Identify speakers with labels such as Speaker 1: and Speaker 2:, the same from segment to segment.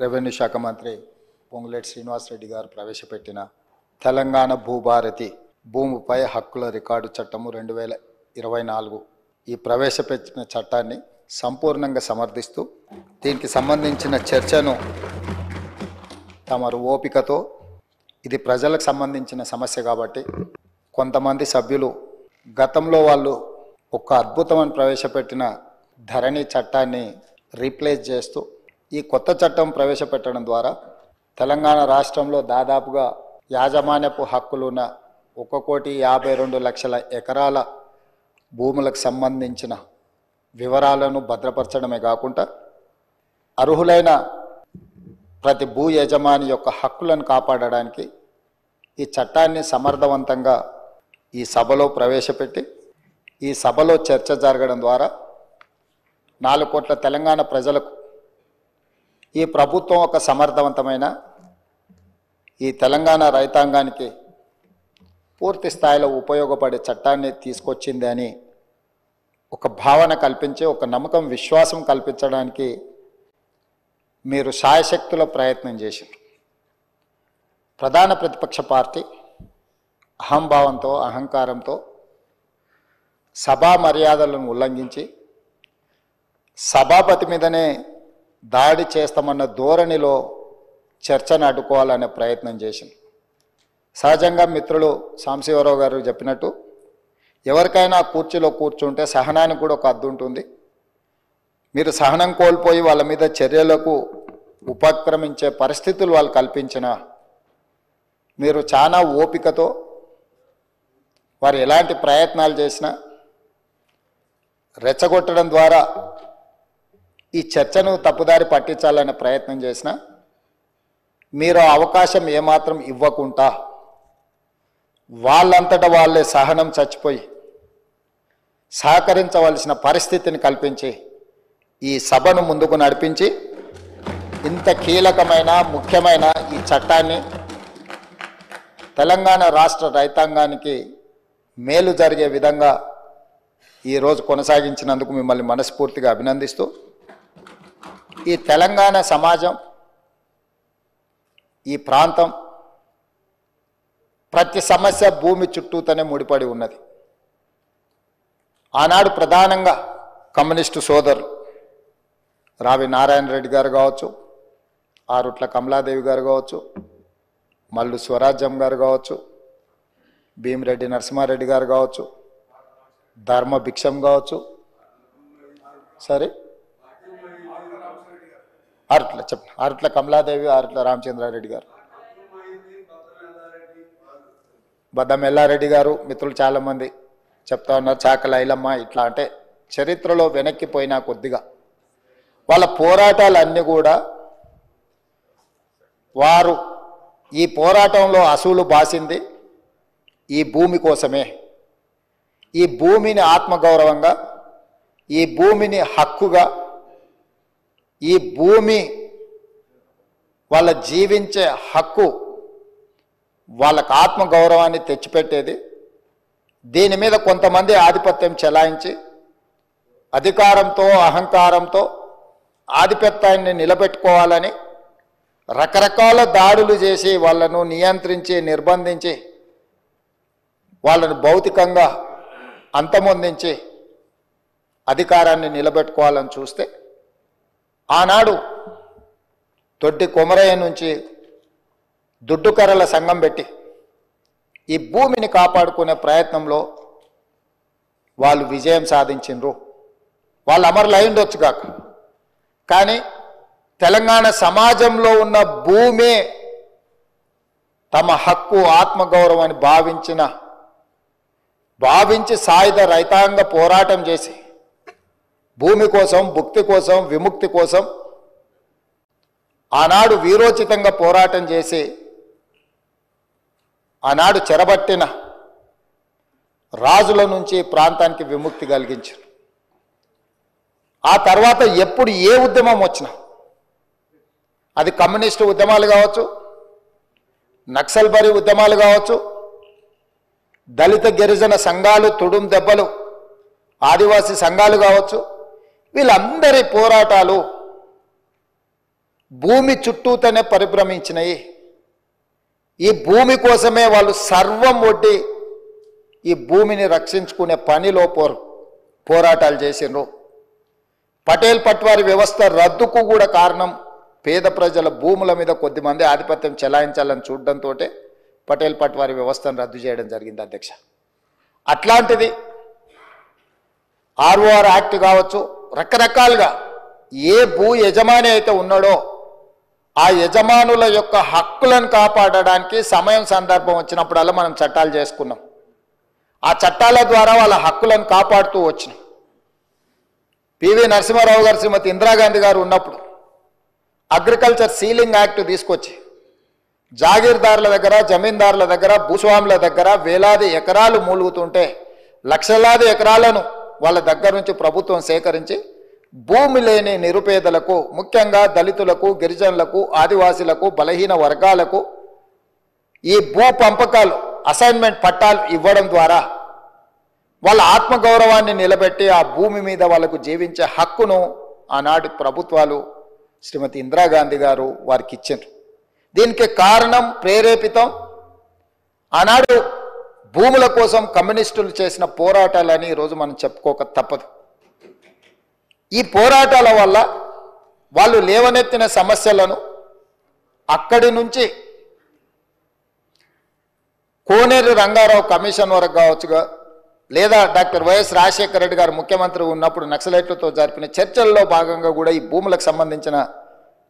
Speaker 1: Revenue శాఖ మంత్రి పొంగులేటి శ్రీనివాసరెడ్డి గారు ప్రవేశపెట్టిన తెలంగాణ భూభారతి భూమిపై హక్కుల రికార్డు చట్టము 2024 ఈ ప్రవేశపెట్టిన చట్టాన్ని సంపూర్ణంగా సమర్థిస్తూ దీనికి సంబంధించిన చర్చను తమరు ఓపికతో ఇది ప్రజలకు సంబంధించిన సమస్య కాబట్టి కొంతమంది సభ్యులు గతంలో వాళ్ళు ఒక అద్భుతమైన ప్రవేశపెట్టిన ధరణి చట్టాన్ని రీప్లేస్ చేస్తూ ఈ కొత్త చట్టం ప్రవేశపెట్టడం ద్వారా తెలంగాణ రాష్ట్రంలో దాదాపుగా యాజమాన్యపు హక్కులున్న 1,52,00,000 ఎకరాల భూములకు సంబంధించిన వివరాలను భద్రపరచడమే కాకుండా అర్హులైన ప్రతి భూ యజమాని యొక్క హక్కులను కాపాడడానికి ఈ చట్టాన్ని సమర్థవంతంగా ఈ సభలో ప్రవేశపెట్టి ఈ సభలో చర్చ జరగడం ద్వారా 4 కోట్ల తెలంగాణ ప్రజలకు ఈ ప్రభుత్వం ఒక సమర్థవంతమైన ఈ తెలంగాణ రైతాంగానికి పూర్తి స్థాయిలో ఉపయోగపడే చట్టాన్ని తీసుకొచ్చింది అని ఒక భావన కల్పించి ఒక నమ్మకం విశ్వాసం కల్పించడానికి మీరు శాయశక్తుల ప్రయత్నం చేశారు. ప్రధాన ప్రతిపక్ష పార్టీ అహంభావంతో అహంకారంతో సభా మర్యాదలను ఉల్లంఘించి సభాపతి మీదనే దాడి చేస్తామన్న ధోరణిలో చర్చను అడ్డుకోవాలనే ప్రయత్నం చేసింది. సహజంగా మిత్రులు సాంబశివరావు గారు చెప్పినట్టు ఎవరికైనా కుర్చీలో కూర్చుంటే సహనానికి కూడా ఒక హద్దు ఉంటుంది. మీరు సహనం కోల్పోయి వాళ్ళ మీద చర్యలకు ఉపక్రమించే పరిస్థితులు వాళ్ళు కల్పించిన మీరు చాలా ఓపికతో వారు ఎలాంటి ప్రయత్నాలు చేసినా రెచ్చగొట్టడం ద్వారా ఈ చర్చను తప్పుదారి పట్టించాలనే ప్రయత్నం చేసినా మీరు అవకాశం ఏమాత్రం ఇవ్వకుండా వాళ్ళంతటా వాళ్ళే సహనం చచ్చిపోయి సహకరించవలసిన పరిస్థితిని కల్పించి ఈ సభను ముందుకు నడిపించి ఇంత కీలకమైన ముఖ్యమైన ఈ చట్టాన్ని తెలంగాణ రాష్ట్ర రైతాంగానికి మేలు జరిగే విధంగా ఈరోజు కొనసాగించినందుకు మిమ్మల్ని మనస్ఫూర్తిగా అభినందిస్తూ ఈ తెలంగాణ సమాజం ఈ ప్రాంతం ప్రతి సమస్య భూమి చుట్టూతోనే ముడిపడి ఉన్నది. ఆనాడు ప్రధానంగా కమ్యూనిస్టు సోదరులు రావి నారాయణ రెడ్డి గారు కావచ్చు, ఆరుట్ల కమలాదేవి గారు కావచ్చు, మల్లు స్వరాజ్యం గారు కావచ్చు, భీమిరెడ్డి నరసింహారెడ్డి గారు కావచ్చు, ధర్మ భిక్షం కావచ్చు, సరే ఆరుట్ల కమలాదేవి, ఆరుట్ల రామచంద్రారెడ్డి గారు, బద్దం ఎల్లారెడ్డి గారు, మిత్రులు చాలామంది చెప్తా ఉన్నారు, చాకల ఐలమ్మ, ఇట్లా అంటే చరిత్రలో వెనక్కిపోయినా కొద్దిగా వాళ్ళ పోరాటాలన్నీ కూడా వారు ఈ పోరాటంలో అసూలు బాసింది ఈ భూమి కోసమే. ఈ భూమిని ఆత్మగౌరవంగా, ఈ భూమిని హక్కుగా, ఈ భూమి వాళ్ళ జీవించే హక్కు వాళ్ళకు ఆత్మగౌరవాన్ని తెచ్చిపెట్టేది. దీని మీద కొంతమంది ఆధిపత్యం చెలాయించి అధికారంతో అహంకారంతో ఆధిపత్యాన్ని నిలబెట్టుకోవాలని రకరకాల దాడులు చేసి వాళ్ళను నియంత్రించి నిర్బంధించి వాళ్ళను భౌతికంగా అంతమొందించి అధికారాన్ని నిలబెట్టుకోవాలని చూస్తే ఆనాడు తొట్టి కొమరయ్య నుంచి దుడ్డుకర్రల సంఘం పెట్టి ఈ భూమిని కాపాడుకునే ప్రయత్నంలో వాళ్ళు విజయం సాధించిండ్రు. వాళ్ళు అమరులు అయి ఉండొచ్చు కాక, కానీ తెలంగాణ సమాజంలో ఉన్న భూమే తమ హక్కు ఆత్మగౌరవాన్ని భావించి సాయుధ రైతాంగ పోరాటం చేసి భూమి కోసం, భుక్తి కోసం, విముక్తి కోసం ఆనాడు వీరోచితంగా పోరాటం చేసి ఆనాడు చెరబట్టిన రాజుల నుంచి ప్రాంతానికి విముక్తి కలిగించారు. ఆ తర్వాత ఎప్పుడు ఏ ఉద్యమం వచ్చినా అది కమ్యూనిస్టు ఉద్యమాలు కావచ్చు, నక్సల్బరీ ఉద్యమాలు కావచ్చు, దళిత గిరిజన సంఘాలు, తుడుం దెబ్బలు, ఆదివాసీ సంఘాలు కావచ్చు, వీళ్ళందరి పోరాటాలు భూమి చుట్టూతోనే పరిభ్రమించినాయి. ఈ భూమి కోసమే వాళ్ళు సర్వం ఒడ్డి ఈ భూమిని రక్షించుకునే పనిలో పోరాటాలు చేసిండ్రు. పటేల్ పట్వారి వ్యవస్థ రద్దుకు కూడా కారణం పేద ప్రజల భూముల మీద కొద్దిమంది ఆధిపత్యం చెలాయించాలని చూడడంతో పటేల్ పట్వారి వ్యవస్థను రద్దు చేయడం జరిగింది అధ్యక్ష. అట్లాంటిది ఆర్ఓఆర్ యాక్ట్ కావచ్చు, రకరకాలుగా ఏ భూ యజమాని అయితే ఉన్నాడో ఆ యజమానుల యొక్క హక్కులను కాపాడడానికి సమయం సందర్భం వచ్చినప్పుడల్లా మనం చట్టాలు చేసుకున్నాం. ఆ చట్టాల ద్వారా వాళ్ళ హక్కులను కాపాడుతూ వచ్చినాం. పివి నరసింహారావు గారు, శ్రీమతి ఇందిరాగాంధీ గారు ఉన్నప్పుడు అగ్రికల్చర్ సీలింగ్ యాక్ట్ తీసుకొచ్చి జాగీర్దారుల దగ్గర, జమీందారుల దగ్గర, భూస్వాముల దగ్గర వేలాది ఎకరాలు మూలుగుతుంటే లక్షలాది ఎకరాలను వాళ్ళ దగ్గర నుంచి ప్రభుత్వం సేకరించి భూమి లేని నిరుపేదలకు, ముఖ్యంగా దళితులకు, గిరిజనులకు, ఆదివాసీలకు, బలహీన వర్గాలకు ఈ భూ పంపకాలు, అసైన్మెంట్ పట్టాలు ఇవ్వడం ద్వారా వాళ్ళ ఆత్మగౌరవాన్ని నిలబెట్టి ఆ భూమి మీద వాళ్ళకు జీవించే హక్కును ఆనాటి ప్రభుత్వాలు శ్రీమతి ఇందిరాగాంధీ గారు వారికి ఇచ్చారు. దీనికి కారణం, ప్రేరేపితం ఆనాడు భూముల కోసం కమ్యూనిస్టులు చేసిన పోరాటాలని ఈరోజు మనం చెప్పుకోక తప్పదు. ఈ పోరాటాల వల్ల వాళ్ళు లేవనెత్తిన సమస్యలను అక్కడి నుంచి కోనేరు రంగారావు కమిషన్ వరకు కావచ్చుగా, లేదా డాక్టర్ వైఎస్ రాజశేఖర రెడ్డి గారు ముఖ్యమంత్రి ఉన్నప్పుడు నక్సలైట్లతో జరిపిన చర్చల్లో భాగంగా కూడా ఈ భూములకు సంబంధించిన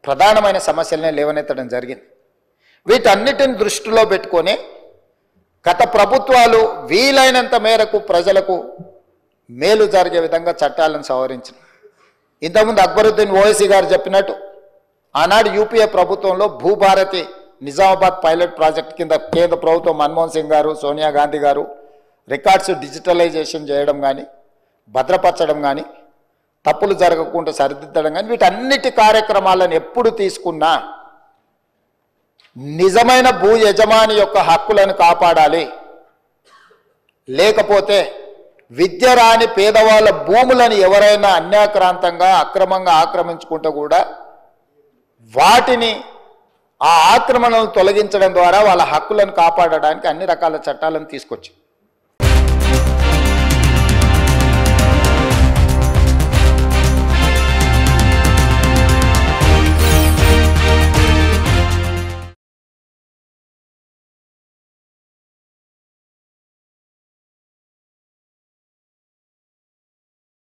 Speaker 1: ప్రధానమైన సమస్యలనే లేవనెత్తడం జరిగింది. వీటన్నిటిని దృష్టిలో పెట్టుకొని గత ప్రభుత్వాలు వీలైనంత మేరకు ప్రజలకు మేలు జరిగే విధంగా చట్టాలను సవరించిన. ఇంతకుముందు అక్బరుద్దీన్ ఓవైసీ గారు చెప్పినట్టు ఆనాడు యూపీఏ ప్రభుత్వంలో భూభారతి నిజామాబాద్ పైలట్ ప్రాజెక్ట్ కింద కేంద్ర ప్రభుత్వం మన్మోహన్ సింగ్ గారు, సోనియా గాంధీ గారు రికార్డ్స్ డిజిటలైజేషన్ చేయడం కానీ, భద్రపరచడం కానీ, తప్పులు జరగకుండా సరిదిద్దడం కానీ, వీటన్నిటి కార్యక్రమాలను ఎప్పుడు తీసుకున్నా నిజమైన భూ యజమాని యొక్క హక్కులను కాపాడాలి. లేకపోతే విద్య రాని పేదవాళ్ళ భూములను ఎవరైనా అన్యాక్రాంతంగా అక్రమంగా ఆక్రమించుకుంటే కూడా వాటిని, ఆ ఆక్రమణలను తొలగించడం ద్వారా వాళ్ళ హక్కులను కాపాడడానికి అన్ని రకాల చట్టాలను తీసుకొచ్చాం.